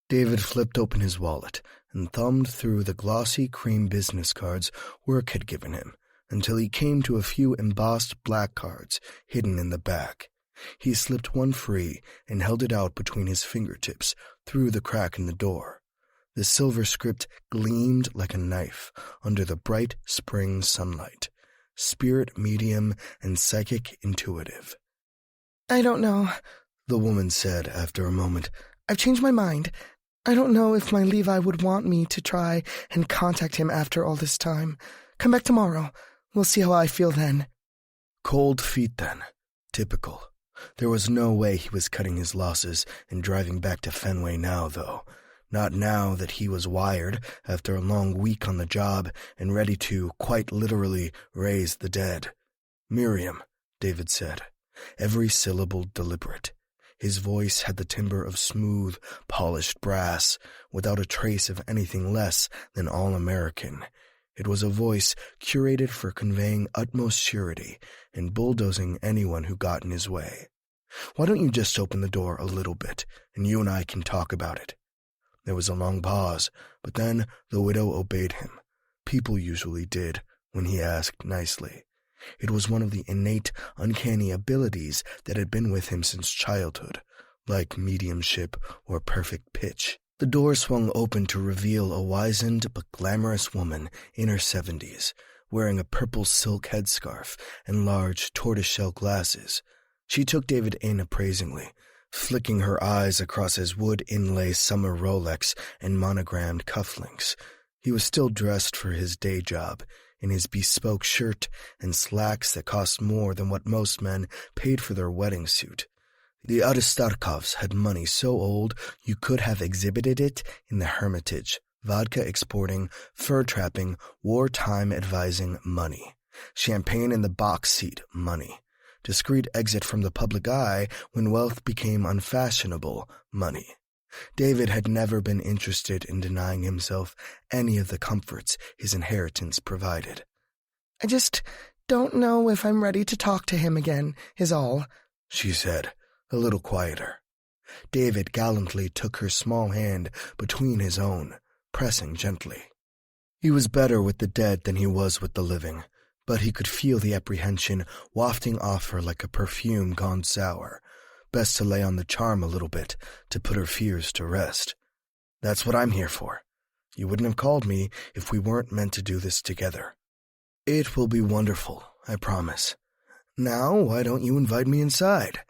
David flipped open his wallet and thumbed through the glossy cream business cards work had given him until he came to a few embossed black cards hidden in the back. He slipped one free and held it out between his fingertips through the crack in the door. The silver script gleamed like a knife under the bright spring sunlight. Spirit medium and psychic intuitive. "I don't know," the woman said after a moment. "I've changed my mind. I don't know if my Levi would want me to try and contact him after all this time. Come back tomorrow. We'll see how I feel then." Cold feet then. Typical. There was no way he was cutting his losses and driving back to Fenway now, though. Not now that he was wired after a long week on the job and ready to, quite literally, raise the dead. "Miriam," David said, every syllable deliberate. His voice had the timbre of smooth, polished brass, without a trace of anything less than all-American. It was a voice curated for conveying utmost surety and bulldozing anyone who got in his way. "Why don't you just open the door a little bit, and you and I can talk about it?" There was a long pause, but then the widow obeyed him. People usually did, when he asked nicely. It was one of the innate, uncanny abilities that had been with him since childhood, like mediumship or perfect pitch. The door swung open to reveal a wizened but glamorous woman in her 70s, wearing a purple silk headscarf and large tortoiseshell glasses. She took David in appraisingly, flicking her eyes across his wood-inlay summer Rolex and monogrammed cufflinks. He was still dressed for his day job, in his bespoke shirt and slacks that cost more than what most men paid for their wedding suit. The Aristarkhovs had money so old you could have exhibited it in the Hermitage, vodka-exporting, fur-trapping, wartime advising money. Champagne in the box seat money. Discreet exit from the public eye when wealth became unfashionable money. David had never been interested in denying himself any of the comforts his inheritance provided. "I just don't know if I'm ready to talk to him again, is all," she said, a little quieter. David gallantly took her small hand between his own, pressing gently. He was better with the dead than he was with the living, but he could feel the apprehension wafting off her like a perfume gone sour. Best to lay on the charm a little bit to put her fears to rest. "That's what I'm here for. You wouldn't have called me if we weren't meant to do this together." "It will be wonderful, I promise. Now, why don't you invite me inside?"